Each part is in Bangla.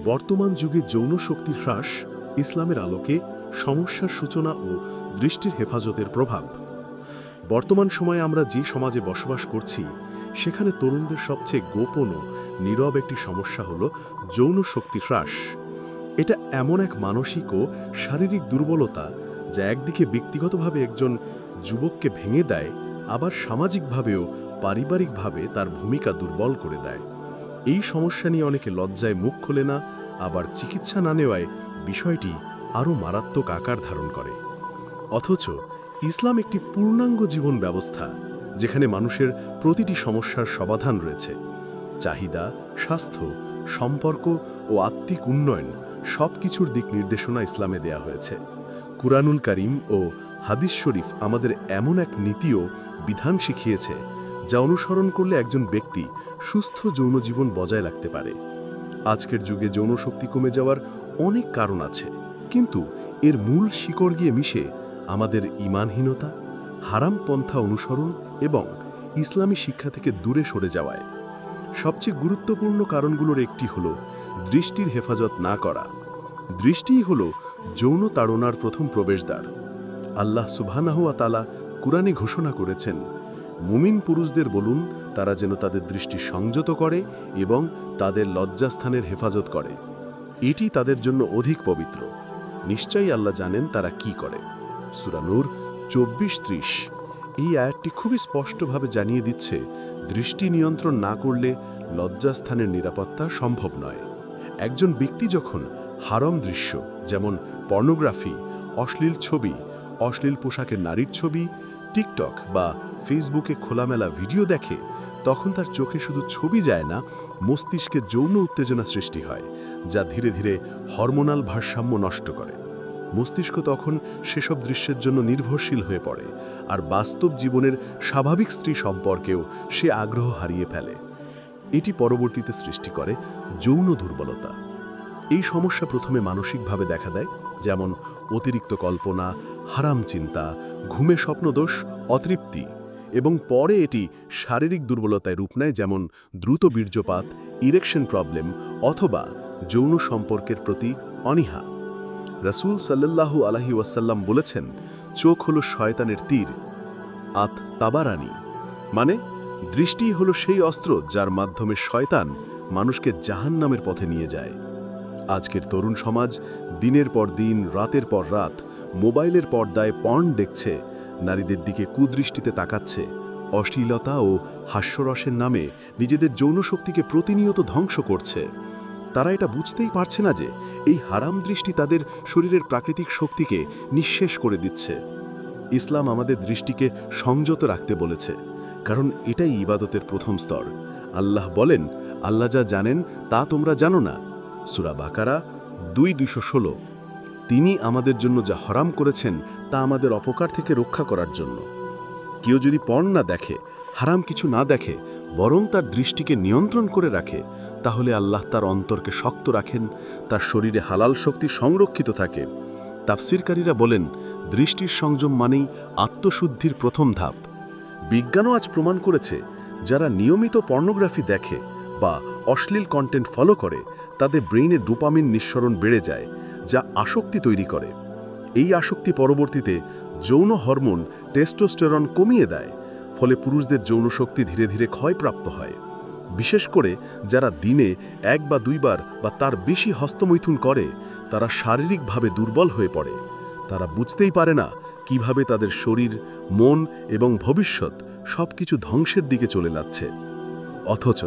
বর্তমান যুগে যৌন শক্তির হ্রাস ইসলামের আলোকে সমস্যার সূচনা ও দৃষ্টির হেফাজতের প্রভাব। বর্তমান সময়ে আমরা যে সমাজে বসবাস করছি সেখানে তরুণদের সবচেয়ে গোপন ও নীরব একটি সমস্যা হল যৌন শক্তির হ্রাস। এটা এমন এক মানসিক ও শারীরিক দুর্বলতা যা একদিকে ব্যক্তিগতভাবে একজন যুবককে ভেঙে দেয়, আবার সামাজিকভাবেও পারিবারিকভাবে তার ভূমিকা দুর্বল করে দেয়। এই সমস্যা নিয়ে অনেকে লজ্জায় মুখ খোলে না, আবার চিকিৎসা না নেওয়ায় বিষয়টি আরও মারাত্মক আকার ধারণ করে। অথচ ইসলাম একটি পূর্ণাঙ্গ জীবন ব্যবস্থা যেখানে মানুষের প্রতিটি সমস্যার সমাধান রয়েছে। চাহিদা, স্বাস্থ্য, সম্পর্ক ও আত্মিক উন্নয়ন সবকিছুর দিক নির্দেশনা ইসলামে দেয়া হয়েছে। কুরআনুল কারীম ও হাদিস শরীফ আমাদের এমন এক নীতি ও বিধান শিখিয়েছে যা অনুসরণ করলে একজন ব্যক্তি সুস্থ যৌন জীবন বজায় রাখতে পারে। আজকের যুগে যৌন শক্তি কমে যাওয়ার অনেক কারণ আছে, কিন্তু এর মূল শিকড় গিয়ে মিশে আমাদের ঈমানহীনতা, হারাম পন্থা অনুসরণ এবং ইসলামী শিক্ষা থেকে দূরে সরে যাওয়ায়। সবচেয়ে গুরুত্বপূর্ণ কারণগুলোর একটি হল দৃষ্টির হেফাজত না করা। দৃষ্টিই হল যৌন তাড়নার প্রথম প্রবেশদ্বার। আল্লাহ সুবহানাহু ওয়া তাআলা কুরআনে ঘোষণা করেছেন, মুমিন পুরুষদের বলুন তারা যেন তাদের দৃষ্টি সংযত করে এবং তাদের লজ্জাস্থানের হেফাজত করে। এটি তাদের জন্য অধিক পবিত্র। নিশ্চয়ই আল্লাহ জানেন তারা কি করে। সূরা নূর 24-30। এই আয়াতটি খুবই স্পষ্টভাবে জানিয়ে দিচ্ছে দৃষ্টি নিয়ন্ত্রণ না করলে লজ্জাস্থানের নিরাপত্তা সম্ভব নয়। একজন ব্যক্তি যখন হারাম দৃশ্য যেমন পর্নোগ্রাফি, অশ্লীল ছবি, অশ্লীল পোশাকের নারীর ছবি, টিকটক বা ফেসবুকে খোলামেলা ভিডিও দেখে, তখন তার চোখে শুধু ছবি যায় না, মস্তিষ্কে যৌন উত্তেজনা সৃষ্টি হয়, যা ধীরে ধীরে হরমোনাল ভারসাম্য নষ্ট করে। মস্তিষ্ক তখন সেসব দৃশ্যের জন্য নির্ভরশীল হয়ে পড়ে, আর বাস্তব জীবনের স্বাভাবিক স্ত্রী সম্পর্কেও সে আগ্রহ হারিয়ে ফেলে। এটি পরবর্তীতে সৃষ্টি করে যৌন দুর্বলতা। এই সমস্যা প্রথমে মানসিকভাবে দেখা দেয়, যেমন অতিরিক্ত কল্পনা, হারাম চিন্তা, ঘুমে স্বপ্নদোষ, অতৃপ্তি, এবং পরে এটি শারীরিক দুর্বলতায় রূপ নেয়, যেমন দ্রুত বীর্যপাত, ইরেকশন প্রবলেম অথবা যৌন সম্পর্কের প্রতি অনীহা। রাসূল সাল্লাল্লাহু আলাইহি ওয়াসাল্লাম বলেছেন, চোখ হলো শয়তানের তীর। তাবারানী, মানে দৃষ্টি হলো সেই অস্ত্র যার মাধ্যমে শয়তান মানুষকে জাহান্নামের পথে নিয়ে যায়। আজকের তরুণ সমাজ দিনের পর দিন, রাতের পর রাত মোবাইলের পর্দায় পর্ন দেখছে, নারীদের দিকে কুদৃষ্টিতে তাকাচ্ছে, অশ্লীলতা ও হাস্যরসের নামে নিজেদের যৌন শক্তিকে প্রতিনিয়ত ধ্বংস করছে। তারা এটা বুঝতেই পারছে না যে এই হারাম দৃষ্টি তাদের শরীরের প্রাকৃতিক শক্তিকে নিঃশেষ করে দিচ্ছে। ইসলাম আমাদের দৃষ্টিকে সংযত রাখতে বলেছে, কারণ এটাই ইবাদতের প্রথম স্তর। আল্লাহ বলেন, আল্লাহ যা জানেন তা তোমরা জানো না। সূরা বাকারা 2:216। তিনি আমাদের জন্য যা হারাম করেছেন তা আমাদের অপকার থেকে রক্ষা করার জন্য। কেউ যদি পর্ন না দেখে, হারাম কিছু না দেখে, বরং তার দৃষ্টিকে নিয়ন্ত্রণ করে রাখে, তাহলে আল্লাহ তার অন্তরকে শক্ত রাখেন, তার শরীরে হালাল শক্তি সংরক্ষিত থাকে। তাফসীরকারীরা বলেন, দৃষ্টির সংযম মানেই আত্মশুদ্ধির প্রথম ধাপ। বিজ্ঞানও আজ প্রমাণ করেছে, যারা নিয়মিত পর্নোগ্রাফি দেখে বা অশ্লীল কন্টেন্ট ফলো করে, তাদের ব্রেইনে ডোপামিন নিঃসরণ বেড়ে যায়, যা আসক্তি তৈরি করে। এই আসক্তি পরবর্তীতে যৌন হরমোন টেস্টোস্টেরন কমিয়ে দেয়, ফলে পুরুষদের যৌন শক্তি ধীরে ধীরে ক্ষয়প্রাপ্ত হয়। বিশেষ করে যারা দিনে 1 বা 2 বার বা তার বেশি হস্তমৈথুন করে, তারা শারীরিকভাবে দুর্বল হয়ে পড়ে। তারা বুঝতেই পারে না কিভাবে তাদের শরীর, মন এবং ভবিষ্যৎ সবকিছু ধ্বংসের দিকে চলে যাচ্ছে। অথচ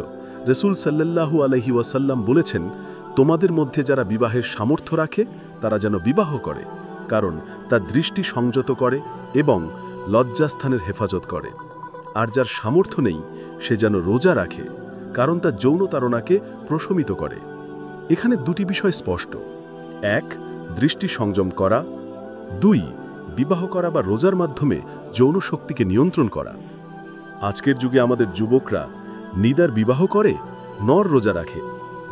রাসূল সাল্লাল্লাহু আলাইহি ওয়াসাল্লাম বলেছেন, তোমাদের মধ্যে যারা বিবাহের সামর্থ্য রাখে তারা যেন বিবাহ করে, কারণ তার দৃষ্টি সংযত করে এবং লজ্জাস্থানের হেফাজত করে। আর যার সামর্থ্য নেই সে যেন রোজা রাখে, কারণ তার যৌন তাড়নাকে প্রশমিত করে। এখানে দুটি বিষয় স্পষ্ট: 1, দৃষ্টি সংযম করা; 2, বিবাহ করা বা রোজার মাধ্যমে যৌন শক্তিকে নিয়ন্ত্রণ করা। আজকের যুগে আমাদের যুবকরা নিদার বিবাহ করে, নর রোজা রাখে,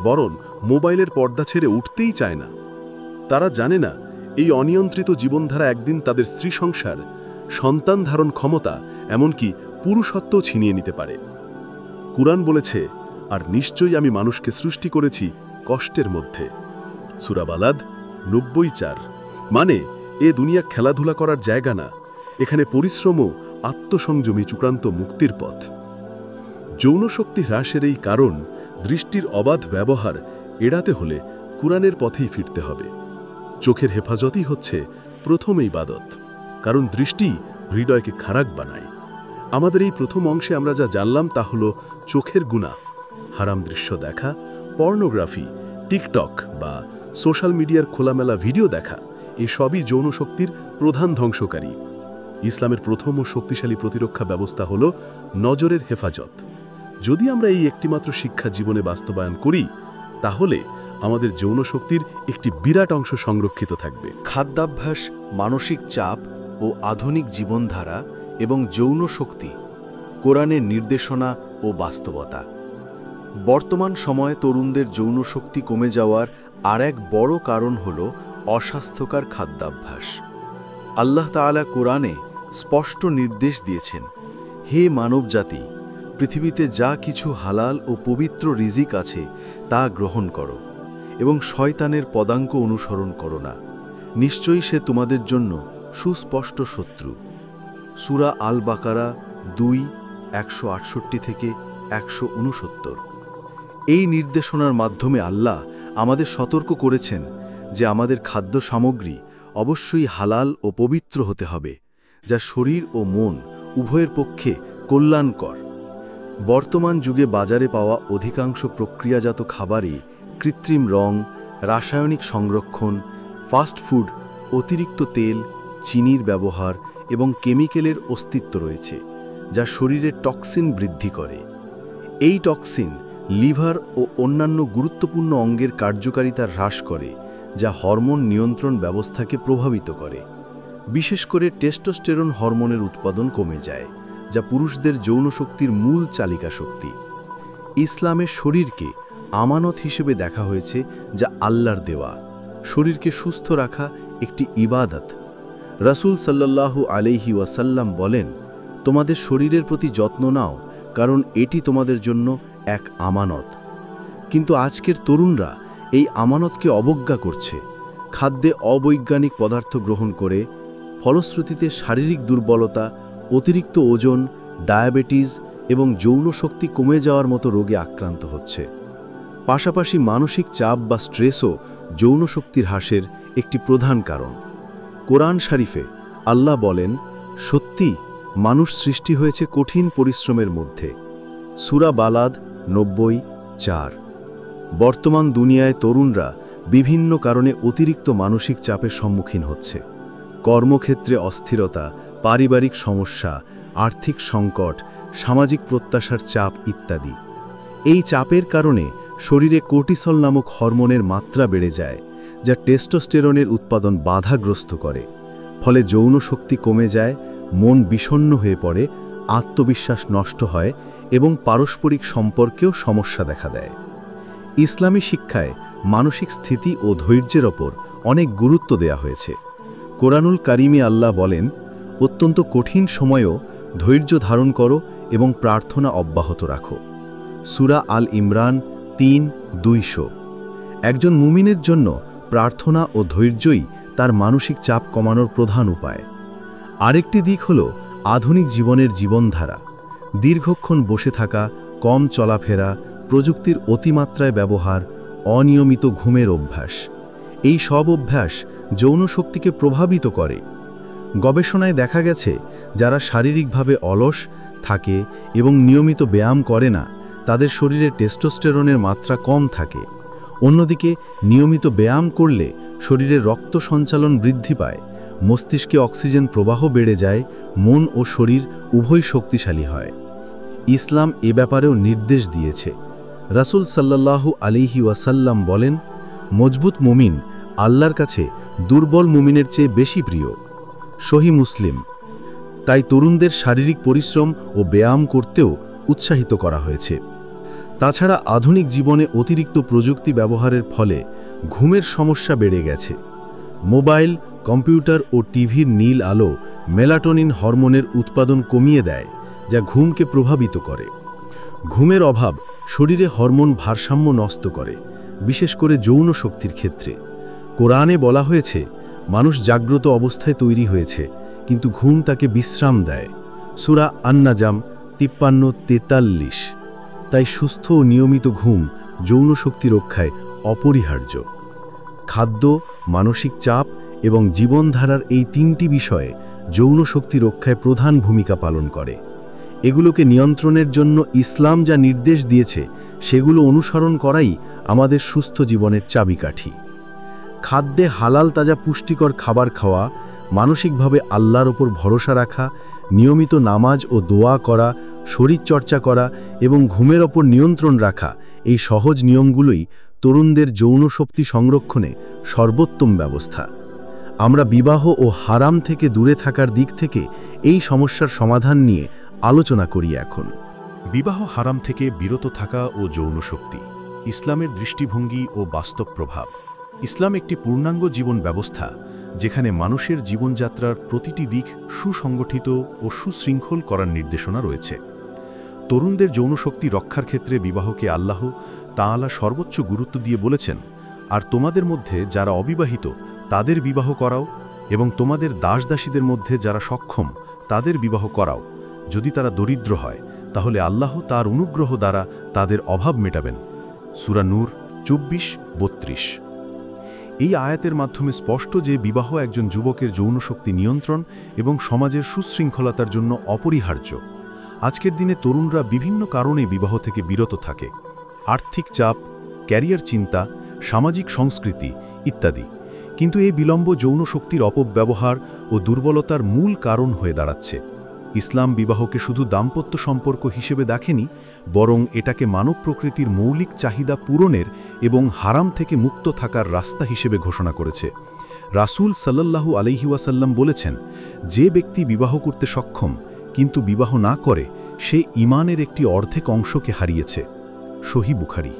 বরং মোবাইলের পর্দা ছেড়ে উঠতেই চায় না। তারা জানে না এই অনিয়ন্ত্রিত জীবনধারা একদিন তাদের স্ত্রী সংসার, সন্তান ধারণ ক্ষমতা, এমনকি পুরুষত্ব ছিনিয়ে নিতে পারে। কুরআন বলেছে, আর নিশ্চয়ই আমি মানুষকে সৃষ্টি করেছি কষ্টের মধ্যে। সূরা বালাদ ৯০:৪। মানে এ দুনিয়া খেলাধুলা করার জায়গা না, এখানে পরিশ্রম ও আত্মসংযমী চূড়ান্ত মুক্তির পথ। যৌনশক্তি হ্রাসের এই কারণ, দৃষ্টির অবাধ ব্যবহার এড়াতে হলে কুরআনের পথেই ফিরতে হবে। চোখের হেফাজতই হচ্ছে প্রথম ইবাদত, কারণ দৃষ্টি হৃদয়কে খারাপ বানায়। আমাদের এই প্রথম অংশে আমরা যা জানলাম তা হলো চোখের গুনাহ, হারাম দৃশ্য দেখা, পর্নোগ্রাফি, টিকটক বা সোশ্যাল মিডিয়ার খোলামেলা ভিডিও দেখা, এসবই যৌনশক্তির প্রধান ধ্বংসকারী। ইসলামের প্রথম ও শক্তিশালী প্রতিরক্ষা ব্যবস্থা হল নজরের হেফাজত। যদি আমরা এই একটিমাত্র শিক্ষা জীবনে বাস্তবায়ন করি, তাহলে আমাদের যৌনশক্তির একটি বিরাট অংশ সংরক্ষিত থাকবে। খাদ্যাভ্যাস, মানসিক চাপ ও আধুনিক জীবনধারা এবং যৌন শক্তি, কোরআনের নির্দেশনা ও বাস্তবতা। বর্তমান সময়ে তরুণদের যৌন শক্তি কমে যাওয়ার আর এক বড় কারণ হল অস্বাস্থ্যকর খাদ্যাভ্যাস। আল্লাহ তাআলা কোরআনে স্পষ্ট নির্দেশ দিয়েছেন, হে মানবজাতি, পৃথিবীতে যা কিছু হালাল ও পবিত্র রিজিক আছে তা গ্রহণ করো এবং শয়তানের পদাঙ্ক অনুসরণ করো না, নিশ্চয়ই সে তোমাদের জন্য সুস্পষ্ট শত্রু। সূরা আল বাকারা ২:১৬৮-১৬৯। এই নির্দেশনার মাধ্যমে আল্লাহ আমাদের সতর্ক করেছেন যে আমাদের খাদ্য সামগ্রী অবশ্যই হালাল ও পবিত্র হতে হবে, যা শরীর ও মন উভয়ের পক্ষে কল্যাণকর। বর্তমান যুগে বাজারে পাওয়া অধিকাংশ প্রক্রিয়াজাত খাবারই কৃত্রিম রং, রাসায়নিক সংরক্ষণ, ফাস্ট ফুড, অতিরিক্ত তেল, চিনির ব্যবহার এবং কেমিক্যালের অস্তিত্ব রয়েছে, যা শরীরে টক্সিন বৃদ্ধি করে। এই টক্সিন লিভার ও অন্যান্য গুরুত্বপূর্ণ অঙ্গের কার্যকারিতা হ্রাস করে, যা হরমোন নিয়ন্ত্রণ ব্যবস্থাকে প্রভাবিত করে। বিশেষ করে টেস্টোস্টেরন হরমোনের উৎপাদন কমে যায়, যা পুরুষদের যৌনশক্তির মূল চালিকা শক্তি। ইসলামে শরীরকে আমানত হিসেবে দেখা হয়েছে, যা আল্লাহর দেওয়া। শরীরকে সুস্থ রাখা একটি ইবাদত। রাসূল সাল্লাল্লাহু আলাইহি ওয়াসাল্লাম বলেন, তোমাদের শরীরের প্রতি যত্ন নাও, কারণ এটি তোমাদের জন্য এক আমানত। কিন্তু আজকের তরুণরা এই আমানতকে অবজ্ঞা করছে। খাদ্যে অবৈজ্ঞানিক পদার্থ গ্রহণ করে ফলশ্রুতিতে শারীরিক দুর্বলতা, অতিরিক্ত ওজন, ডায়াবেটিস এবং যৌন শক্তি কমে যাওয়ার মতো রোগে আক্রান্ত হচ্ছে। পাশাপাশি মানসিক চাপ বা স্ট্রেসও যৌন শক্তির হ্রাসের একটি প্রধান কারণ। কোরআন শরীফে আল্লাহ বলেন, সত্যি মানুষ সৃষ্টি হয়েছে কঠিন পরিশ্রমের মধ্যে। সূরা বালাদ ৯০:৪। বর্তমান দুনিয়ায় তরুণরা বিভিন্ন কারণে অতিরিক্ত মানসিক চাপের সম্মুখীন হচ্ছে। কর্মক্ষেত্রে অস্থিরতা, পারিবারিক সমস্যা, আর্থিক সংকট, সামাজিক প্রত্যাশার চাপ ইত্যাদি। এই চাপের কারণে শরীরে কর্টিসল নামক হরমোনের মাত্রা বেড়ে যায়, যা টেস্টোস্টেরনের উৎপাদন বাধাগ্রস্ত করে। ফলে যৌন শক্তি কমে যায়, মন বিষণ্ণ হয়ে পড়ে, আত্মবিশ্বাস নষ্ট হয় এবং পারস্পরিক সম্পর্কেও সমস্যা দেখা দেয়। ইসলামী শিক্ষায় মানসিক স্থিতি ও ধৈর্যের ওপর অনেক গুরুত্ব দেয়া হয়েছে। কোরআনুল কারিমে আল্লাহ বলেন, অত্যন্ত কঠিন সময়েও ধৈর্য ধারণ করো এবং প্রার্থনা অব্যাহত রাখো। সূরা আল ইমরান ৩:২০। একজন মুমিনের জন্য প্রার্থনা ও ধৈর্যই তার মানসিক চাপ কমানোর প্রধান উপায়। আরেকটি দিক হল আধুনিক জীবনের জীবনধারা। দীর্ঘক্ষণ বসে থাকা, কম চলাফেরা, প্রযুক্তির অতিমাত্রায় ব্যবহার, অনিয়মিত ঘুমের অভ্যাস, এই সব অভ্যাস যৌন শক্তিকে প্রভাবিত করে। গবেষণায় দেখা গেছে, যারা শারীরিকভাবে অলস থাকে এবং নিয়মিত ব্যায়াম করে না, তাদের শরীরে টেস্টোস্টেরনের মাত্রা কম থাকে। অন্যদিকে নিয়মিত ব্যায়াম করলে শরীরে রক্ত সঞ্চালন বৃদ্ধি পায়, মস্তিষ্কে অক্সিজেন প্রবাহ বেড়ে যায়, মন ও শরীর উভয় শক্তিশালী হয়। ইসলাম এ ব্যাপারেও নির্দেশ দিয়েছে। রাসূল সাল্লাল্লাহু আলাইহি ওয়াসাল্লাম বলেন, মজবুত মুমিন আল্লাহর কাছে দুর্বল মুমিনের চেয়ে বেশি প্রিয়। সহিহ মুসলিম। তাই তরুণদের শারীরিক পরিশ্রম ও ব্যায়াম করতেও উৎসাহিত করা হয়েছে। তাছাড়া আধুনিক জীবনে অতিরিক্ত প্রযুক্তি ব্যবহারের ফলে ঘুমের সমস্যা বেড়ে গেছে। মোবাইল, কম্পিউটার ও টিভির নীল আলো মেলাটোনিন হরমোনের উৎপাদন কমিয়ে দেয়, যা ঘুমকে প্রভাবিত করে। ঘুমের অভাব শরীরে হরমোন ভারসাম্য নষ্ট করে, বিশেষ করে যৌন শক্তির ক্ষেত্রে। কোরআনে বলা হয়েছে, মানুষ জাগ্রত অবস্থায় তৈরি হয়েছে, কিন্তু ঘুম তাকে বিশ্রাম দেয়। সূরা আন-নাজম 53-43। তাই সুস্থ ও নিয়মিত ঘুম যৌন শক্তি রক্ষায় অপরিহার্য। খাদ্য, মানসিক চাপ এবং জীবনধারার এই তিনটি বিষয়ে যৌন শক্তি রক্ষায় প্রধান ভূমিকা পালন করে। এগুলোকে নিয়ন্ত্রণের জন্য ইসলাম যা নির্দেশ দিয়েছে সেগুলো অনুসরণ করাই আমাদের সুস্থ জীবনের চাবিকাঠি। খাদ্যে হালাল তাজা পুষ্টিকর খাবার খাওয়া, মানসিকভাবে আল্লাহর ওপর ভরসা রাখা, নিয়মিত নামাজ ও দোয়া করা, শরীরচর্চা করা এবং ঘুমের ওপর নিয়ন্ত্রণ রাখা, এই সহজ নিয়মগুলোই তরুণদের যৌন শক্তি সংরক্ষণে সর্বোত্তম ব্যবস্থা। আমরা বিবাহ ও হারাম থেকে দূরে থাকার দিক থেকে এই সমস্যার সমাধান নিয়ে আলোচনা করি এখন। বিবাহ হারাম থেকে বিরত থাকা ও যৌন শক্তি, ইসলামের দৃষ্টিভঙ্গি ও বাস্তব প্রভাব। ইসলাম একটি পূর্ণাঙ্গ জীবন ব্যবস্থা, যেখানে মানুষের জীবনযাত্রার প্রতিটি দিক সুসংগঠিত ও সুশৃঙ্খল করার নির্দেশনা রয়েছে। তরুণদের যৌনশক্তি রক্ষার ক্ষেত্রে বিবাহকে আল্লাহ তাআলা সর্বোচ্চ গুরুত্ব দিয়ে বলেছেন, আর তোমাদের মধ্যে যারা অবিবাহিত তাদের বিবাহ করাও, এবং তোমাদের দাসদাসীদের মধ্যে যারা সক্ষম তাদের বিবাহ করাও। যদি তারা দরিদ্র হয় তাহলে আল্লাহ তার অনুগ্রহ দ্বারা তাদের অভাব মেটাবেন। সূরা নূর 24-32। এই আয়াতের মাধ্যমে স্পষ্ট যে বিবাহ একজন যুবকের যৌনশক্তি নিয়ন্ত্রণ এবং সমাজের সুশৃঙ্খলতার জন্য অপরিহার্য। আজকের দিনে তরুণরা বিভিন্ন কারণে বিবাহ থেকে বিরত থাকে। আর্থিক চাপ, ক্যারিয়ার চিন্তা, সামাজিক সংস্কৃতি ইত্যাদি। কিন্তু এই বিলম্ব যৌন শক্তির অপব্যবহার ও দুর্বলতার মূল কারণ হয়ে দাঁড়াচ্ছে। ইসলাম বিবাহকে শুধু দাম্পত্য সম্পর্ক হিসেবে দেখেনি, বরং এটাকে মানব প্রকৃতির মৌলিক চাহিদা পূরণের এবং হারাম থেকে মুক্ত থাকার রাস্তা হিসেবে ঘোষণা করেছে। রাসূল সাল্লাল্লাহু আলাইহি ওয়াসাল্লাম বলেছেন, যে ব্যক্তি বিবাহ করতে সক্ষম কিন্তু বিবাহ না করে, সে ঈমানের একটি অর্ধেক অংশকে হারিয়েছে। সহিহ বুখারী।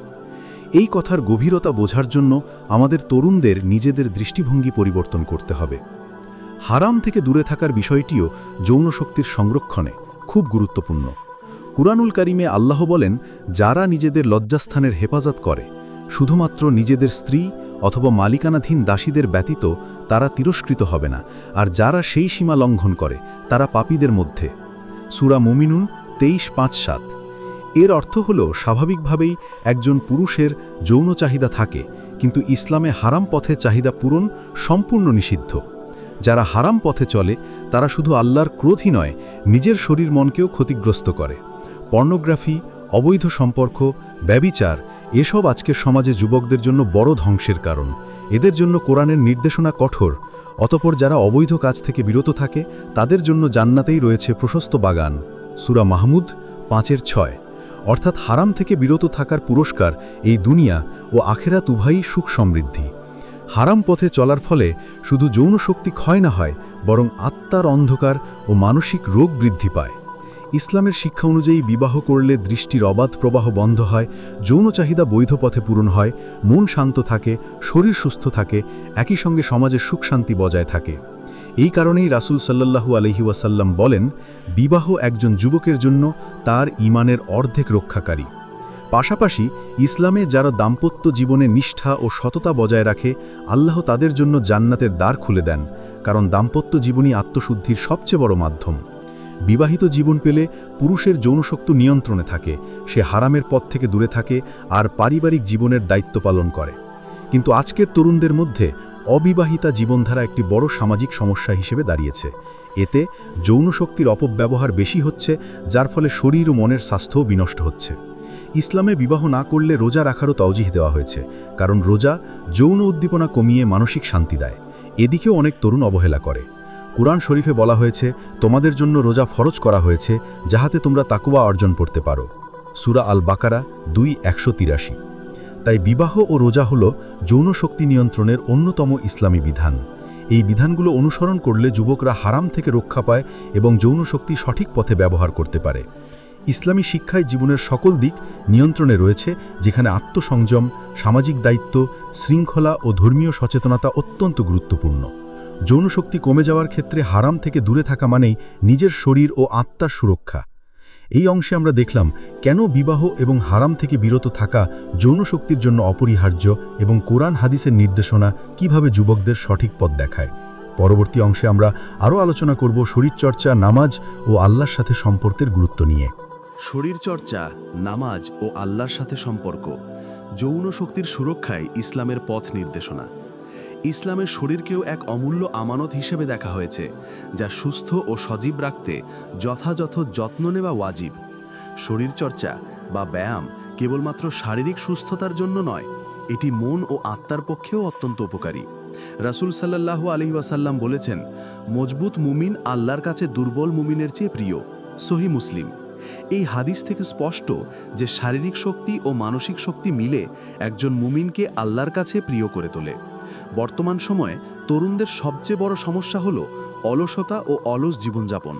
এই কথার গভীরতা বোঝার জন্য আমাদের তরুণদের নিজেদের দৃষ্টিভঙ্গি পরিবর্তন করতে হবে। হারাম থেকে দূরে থাকার বিষয়টিও যৌন শক্তির সংরক্ষণে খুব গুরুত্বপূর্ণ। কুরআনুল কারীমে আল্লাহ বলেন, যারা নিজেদের লজ্জাস্থানের হেফাজত করে, শুধুমাত্র নিজেদের স্ত্রী অথবা মালিকানাধীন দাসীদের ব্যতীত, তারা তিরস্কৃত হবে না, আর যারা সেই সীমা লঙ্ঘন করে তারা পাপীদের মধ্যে। সূরা মুমিনুন 23-5-7। এর অর্থ হল, স্বাভাবিকভাবেই একজন পুরুষের যৌন চাহিদা থাকে, কিন্তু ইসলামে হারাম পথে চাহিদা পূরণ সম্পূর্ণ নিষিদ্ধ। যারা হারাম পথে চলে তারা শুধু আল্লাহর ক্রোধই নয়, নিজের শরীর মনকেও ক্ষতিগ্রস্ত করে। পর্নোগ্রাফি, অবৈধ সম্পর্ক, ব্যভিচার এসব আজকের সমাজে যুবকদের জন্য বড় ধ্বংসের কারণ। এদের জন্য কোরআনের নির্দেশনা কঠোর। অতঃপর যারা অবৈধ কাজ থেকে বিরত থাকে তাদের জন্য জান্নাতেই রয়েছে প্রশস্ত বাগান। সূরা মাহমুদ 5-6। অর্থাৎ হারাম থেকে বিরত থাকার পুরস্কার এই দুনিয়া ও আখেরাত উভয়ই সুখ সমৃদ্ধি। হারাম পথে চলার ফলে শুধু যৌন শক্তি ক্ষয় না হয়, বরং আত্মার অন্ধকার ও মানসিক রোগ বৃদ্ধি পায়। ইসলামের শিক্ষা অনুযায়ী বিবাহ করলে দৃষ্টির অবাধ প্রবাহ বন্ধ হয়, যৌন চাহিদা বৈধ পথে পূরণ হয়, মন শান্ত থাকে, শরীর সুস্থ থাকে, একই সঙ্গে সমাজের সুখ শান্তি বজায় থাকে। এই কারণেই রাসূল সাল্লাল্লাহু আলাইহি ওয়াসাল্লাম বলেন, বিবাহ একজন যুবকের জন্য তার ঈমানের অর্ধেক রক্ষাকারী। পাশাপাশি ইসলামে যারা দাম্পত্য জীবনে নিষ্ঠা ও সততা বজায় রাখে, আল্লাহ তাদের জন্য জান্নাতের দ্বার খুলে দেন, কারণ দাম্পত্য জীবনই আত্মশুদ্ধির সবচেয়ে বড় মাধ্যম। বিবাহিত জীবন পেলে পুরুষের যৌনশক্তি নিয়ন্ত্রণে থাকে, সে হারামের পথ থেকে দূরে থাকে আর পারিবারিক জীবনের দায়িত্ব পালন করে। কিন্তু আজকের তরুণদের মধ্যে অবিবাহিতা জীবনধারা একটি বড় সামাজিক সমস্যা হিসেবে দাঁড়িয়েছে। এতে যৌনশক্তির অপব্যবহার বেশি হচ্ছে, যার ফলে শরীর ও মনের স্বাস্থ্যও বিনষ্ট হচ্ছে। ইসলামে বিবাহ না করলে রোজা রাখারও তওজিহ দেওয়া হয়েছে, কারণ রোজা যৌন উদ্দীপনা কমিয়ে মানসিক শান্তি দেয়। এদিকেও অনেক তরুণ অবহেলা করে। কুরআন শরীফে বলা হয়েছে, তোমাদের জন্য রোজা ফরজ করা হয়েছে যাহাতে তোমরা তাকওয়া অর্জন করতে পারো। সূরা আল বাকারা 2:183। তাই বিবাহ ও রোজা হল যৌন শক্তি নিয়ন্ত্রণের অন্যতম ইসলামী বিধান। এই বিধানগুলো অনুসরণ করলে যুবকরা হারাম থেকে রক্ষা পায় এবং যৌন শক্তি সঠিক পথে ব্যবহার করতে পারে। ইসলামী শিক্ষায় জীবনের সকল দিক নিয়ন্ত্রণে রয়েছে, যেখানে আত্মসংযম, সামাজিক দায়িত্ব, শৃঙ্খলা ও ধর্মীয় সচেতনতা অত্যন্ত গুরুত্বপূর্ণ। যৌনশক্তি কমে যাওয়ার ক্ষেত্রে হারাম থেকে দূরে থাকা মানেই নিজের শরীর ও আত্মার সুরক্ষা। এই অংশে আমরা দেখলাম কেন বিবাহ এবং হারাম থেকে বিরত থাকা যৌন শক্তির জন্য অপরিহার্য এবং কোরআন হাদিসের নির্দেশনা কিভাবে যুবকদের সঠিক পথ দেখায়। পরবর্তী অংশে আমরা আরও আলোচনা করব শরীরচর্চা, নামাজ ও আল্লাহর সাথে সম্পর্কের গুরুত্ব নিয়ে। শরীরচর্চা, নামাজ ও আল্লাহর সাথে সম্পর্ক, যৌন শক্তির সুরক্ষায় ইসলামের পথ নির্দেশনা। ইসলামের শরীরকেও এক অমূল্য আমানত হিসেবে দেখা হয়েছে, যা সুস্থ ও সজীব রাখতে যথাযথ যত্ন নেওয়া ওয়াজিব। শরীরচর্চা বা ব্যায়াম কেবলমাত্র শারীরিক সুস্থতার জন্য নয়, এটি মন ও আত্মার পক্ষেও অত্যন্ত উপকারী। রাসূল সাল্লাল্লাহু আলাইহি ওয়াসাল্লাম বলেছেন, মজবুত মুমিন আল্লাহর কাছে দুর্বল মুমিনের চেয়ে প্রিয়। সহিহ মুসলিম। এই হাদিস থেকে স্পষ্ট যে শারীরিক শক্তি ও মানসিক শক্তি মিলে একজন মুমিনকে আল্লাহর কাছে প্রিয় করে তোলে। বর্তমান সময়ে তরুণদের সবচেয়ে বড় সমস্যা হলো অলসতা ও অলস জীবনযাপন।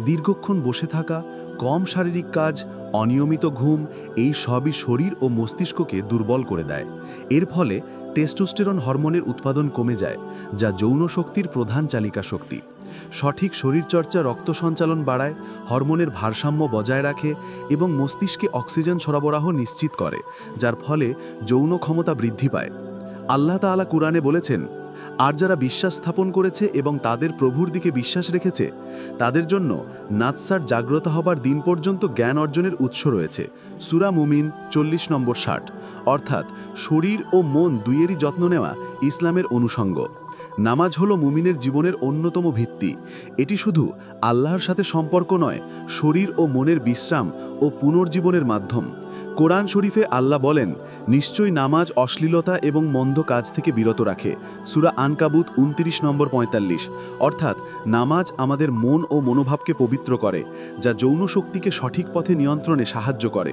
দীর্ঘক্ষণ বসে থাকা, কম শারীরিক কাজ, অনিয়মিত ঘুম, এই সবই শরীর ও মস্তিষ্ককে দুর্বল করে দেয়। এর ফলে টেস্টোস্টেরন হরমোনের উৎপাদন কমে যায়, যা যৌন শক্তির প্রধান চালিকা শক্তি। সঠিক শরীরচর্চা রক্ত সঞ্চালন বাড়ায়, হরমোনের ভারসাম্য বজায় রাখে এবং মস্তিষ্কে অক্সিজেন সরবরাহ নিশ্চিত করে, যার ফলে যৌন ক্ষমতা বৃদ্ধি পায়। আল্লাহ তাআলা কুরআনে বলেছেন, আর যারা বিশ্বাস স্থাপন করেছে এবং তাদের প্রভুর দিকে বিশ্বাস রেখেছে, তাদের জন্য নাৎসার জাগ্রত হবার দিন পর্যন্ত জ্ঞান অর্জনের উৎস রয়েছে। সূরা মুমিন 40 নম্বর 60। অর্থাৎ শরীর ও মন দুইয়েরই যত্ন নেওয়া ইসলামের অনুষঙ্গ। নামাজ হলো মুমিনের জীবনের অন্যতম ভিত্তি। এটি শুধু আল্লাহর সাথে সম্পর্ক নয়, শরীর ও মনের বিশ্রাম ও পুনর্জীবনের মাধ্যম। কোরআন শরীফে আল্লাহ বলেন, নিশ্চয়ই নামাজ অশ্লীলতা এবং মন্দ কাজ থেকে বিরত রাখে। সূরা আনকাবুত 29 নম্বর 45। অর্থাৎ নামাজ আমাদের মন ও মনোভাবকে পবিত্র করে, যা যৌন শক্তিকে সঠিক পথে নিয়ন্ত্রণে সাহায্য করে।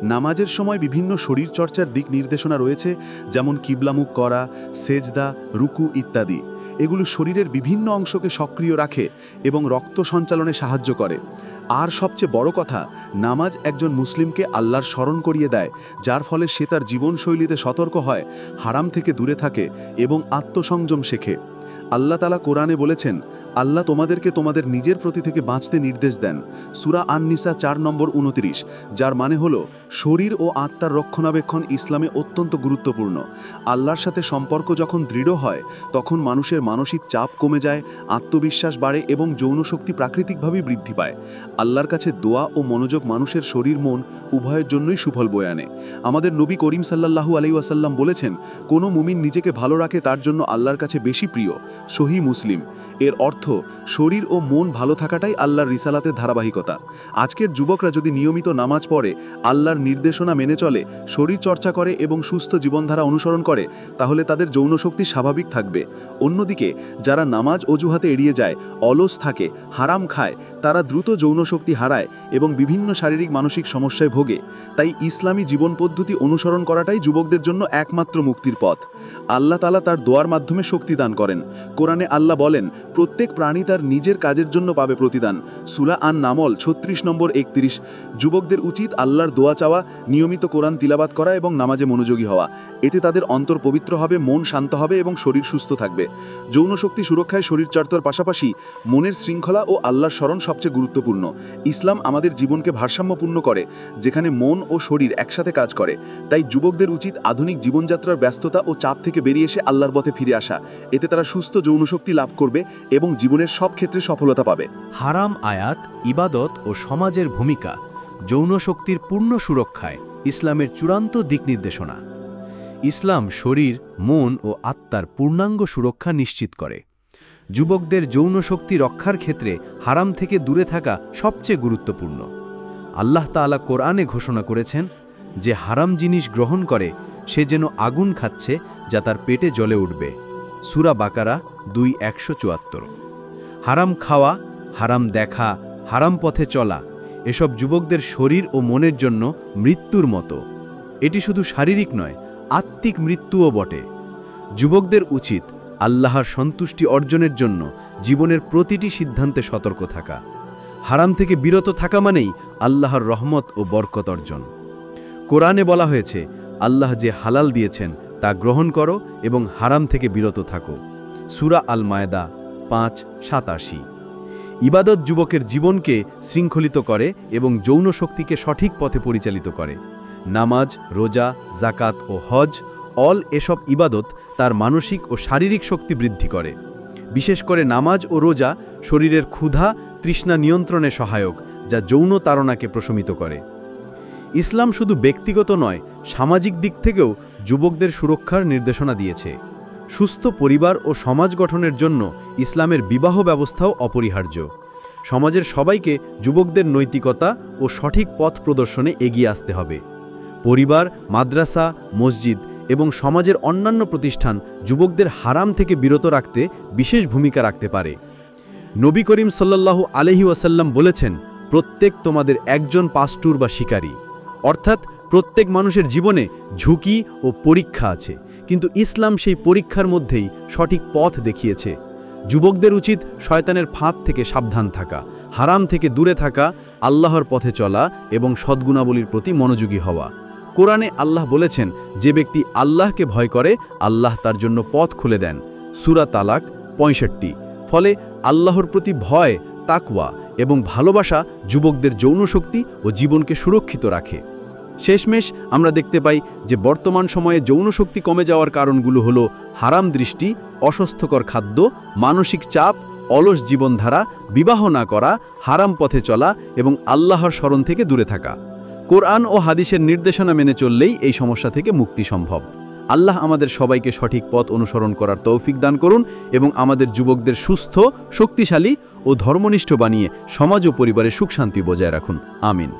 নামাজের সময় বিভিন্ন শরীরচর্চার দিক নির্দেশনা রয়েছে, যেমন কিবলামুখ করা, সেজদা, রুকু ইত্যাদি। এগুলো শরীরের বিভিন্ন অংশকে সক্রিয় রাখে এবং রক্ত সঞ্চালনে সাহায্য করে। আর সবচেয়ে বড় কথা, নামাজ একজন মুসলিমকে আল্লাহর স্মরণ করিয়ে দেয়, যার ফলে সে তার জীবনশৈলীতে সতর্ক হয়, হারাম থেকে দূরে থাকে এবং আত্মসংযম শেখে। আল্লাহ তাআলা কোরআনে বলেছেন, আল্লাহ তোমাদেরকে তোমাদের নিজের প্রতি থেকে বাঁচতে নির্দেশ দেন। সূরা আন-নিসা 4 নম্বর 29, যার মানে হলো শরীর ও আত্মার রক্ষণাবেক্ষণ ইসলামে অত্যন্ত গুরুত্বপূর্ণ। আল্লাহর সাথে সম্পর্ক যখন দৃঢ় হয়, তখন মানুষের মানসিক চাপ কমে যায়, আত্মবিশ্বাস বাড়ে এবং যৌন শক্তি প্রাকৃতিকভাবেই বৃদ্ধি পায়। আল্লাহর কাছে দোয়া ও মনোযোগ মানুষের শরীর মন উভয়ের জন্যই সুফল বয়ে আনে। আমাদের নবী করিম সাল্লাল্লাহু আলাইহি ওয়াসাল্লাম বলেছেন, কোনো মুমিন নিজেকে ভালো রাখে তার জন্য আল্লাহর কাছে বেশি প্রিয়। সহিহ মুসলিম। এর অর্থ, শরীর ও মন ভালো থাকাটাই আল্লাহর রিসালাতের ধারাবাহিকতা। আজকের যুবকরা যদি নিয়মিত নামাজ পড়ে, আল্লাহর নির্দেশনা মেনে চলে, শরীর চর্চা করে এবং সুস্থ জীবনধারা অনুসরণ করে, তাহলে তাদের যৌন শক্তি স্বাভাবিক থাকবে। অন্যদিকে যারা নামাজ অজুহাতে এড়িয়ে যায়, অলস থাকে, হারাম খায়, তারা দ্রুত যৌন শক্তি হারায় এবং বিভিন্ন শারীরিক মানসিক সমস্যায় ভোগে। তাই ইসলামী জীবন পদ্ধতি অনুসরণ করাটাই যুবকদের জন্য একমাত্র মুক্তির পথ। আল্লাহ তাআলা তার দোয়ার মাধ্যমে শক্তি দান করেন। কোরআনে আল্লাহ বলেন, প্রত্যেক প্রাণী তার নিজের কাজের জন্য পাবে প্রতিদান। সূরা আন-নামল 36 নম্বর 31। যুবকদের উচিত আল্লাহর দোয়া চাওয়া, নিয়মিত কোরআন তিলাবাত করা এবং নামাজে মনোযোগী হওয়া। এতে তাদের অন্তর পবিত্র হবে, মন শান্ত হবে এবং শরীর সুস্থ থাকবে। যৌন শক্তি সুরক্ষায় শরীরচর্চার পাশাপাশি মনের শৃঙ্খলা ও আল্লাহর স্মরণ সবচেয়ে গুরুত্বপূর্ণ। ইসলাম আমাদের জীবনকে ভারসাম্যপূর্ণ করে, যেখানে মন ও শরীর একসাথে কাজ করে। তাই যুবকদের উচিত আধুনিক জীবনযাত্রার ব্যস্ততা ও চাপ থেকে বেরিয়ে এসে আল্লাহর পথে ফিরে আসা। এতে তারা সুস্থ যৌন শক্তি লাভ করবে এবং জীবনের সব ক্ষেত্রে সফলতা পাবে। হারাম আয়াত, ইবাদত ও সমাজের ভূমিকা, যৌন শক্তির পূর্ণ সুরক্ষায় ইসলামের চূড়ান্ত দিক নির্দেশনা। ইসলাম শরীর, মন ও আত্মার পূর্ণাঙ্গ সুরক্ষা নিশ্চিত করে। যুবকদের যৌন শক্তি রক্ষার ক্ষেত্রে হারাম থেকে দূরে থাকা সবচেয়ে গুরুত্বপূর্ণ। আল্লাহ তাআলা কোরআনে ঘোষণা করেছেন, যে হারাম জিনিস গ্রহণ করে সে যেন আগুন খাচ্ছে, যা তার পেটে জ্বলে উঠবে। সূরা বাকারা 2:174। হারাম খাওয়া, হারাম দেখা, হারাম পথে চলা, এসব যুবকদের শরীর ও মনের জন্য মৃত্যুর মতো। এটি শুধু শারীরিক নয়, আত্মিক মৃত্যুও বটে। যুবকদের উচিত আল্লাহর সন্তুষ্টি অর্জনের জন্য জীবনের প্রতিটি সিদ্ধান্তে সতর্ক থাকা। হারাম থেকে বিরত থাকা মানেই আল্লাহর রহমত ও বরকত অর্জন। কোরআনে বলা হয়েছে, আল্লাহ যে হালাল দিয়েছেন তা গ্রহণ করো এবং হারাম থেকে বিরত থাকো। সূরা আল মায়দা 5:87। ইবাদত যুবকের জীবনকে শৃঙ্খলিত করে এবং যৌন শক্তিকে সঠিক পথে পরিচালিত করে। নামাজ, রোজা, জাকাত ও হজ এসব ইবাদত তার মানসিক ও শারীরিক শক্তি বৃদ্ধি করে। বিশেষ করে নামাজ ও রোজা শরীরের ক্ষুধা, তৃষ্ণা নিয়ন্ত্রণে সহায়ক, যা যৌন তাড়নাকে প্রশমিত করে। ইসলাম শুধু ব্যক্তিগত নয়, সামাজিক দিক থেকেও যুবকদের সুরক্ষার নির্দেশনা দিয়েছে। সুস্থ পরিবার ও সমাজ গঠনের জন্য ইসলামের বিবাহ ব্যবস্থাও অপরিহার্য। সমাজের সবাইকে যুবকদের নৈতিকতা ও সঠিক পথ প্রদর্শনে এগিয়ে আসতে হবে। পরিবার, মাদ্রাসা, মসজিদ এবং সমাজের অন্যান্য প্রতিষ্ঠান যুবকদের হারাম থেকে বিরত রাখতে বিশেষ ভূমিকা রাখতে পারে। নবী করিম সাল্লাল্লাহু আলাইহি ওয়াসাল্লাম বলেছেন, প্রত্যেক তোমাদের একজন পাস্টুর বা শিকারী, অর্থাৎ প্রত্যেক মানুষের জীবনে ঝুঁকি ও পরীক্ষা আছে, কিন্তু ইসলাম সেই পরীক্ষার মধ্যেই সঠিক পথ দেখিয়েছে। যুবকদের উচিত শয়তানের ফাঁদ থেকে সাবধান থাকা, হারাম থেকে দূরে থাকা, আল্লাহর পথে চলা এবং সদ্গুণাবলীর প্রতি মনোযোগী হওয়া। কোরআনে আল্লাহ বলেছেন, যে ব্যক্তি আল্লাহকে ভয় করে আল্লাহ তার জন্য পথ খুলে দেন। সূরা তালাক 65। ফলে আল্লাহর প্রতি ভয়, তাকওয়া এবং ভালোবাসা যুবকদের যৌন শক্তি ও জীবনকে সুরক্ষিত রাখে। শেষমেশ আমরা দেখতে পাই যে বর্তমান সময়ে যৌন শক্তি কমে যাওয়ার কারণগুলো হলো হারাম দৃষ্টি, অস্বাস্থ্যকর খাদ্য, মানসিক চাপ, অলস জীবনধারা, বিবাহ না করা, হারাম পথে চলা এবং আল্লাহর স্মরণ থেকে দূরে থাকা। কোরআন ও হাদিসের নির্দেশনা মেনে চললেই এই সমস্যা থেকে মুক্তি সম্ভব। আল্লাহ আমাদের সবাইকে সঠিক পথ অনুসরণ করার তৌফিক দান করুন এবং আমাদের যুবকদের সুস্থ, শক্তিশালী ও ধর্মনিষ্ঠ বানিয়ে সমাজ ও পরিবারের সুখ শান্তি বজায় রাখুন। আমিন।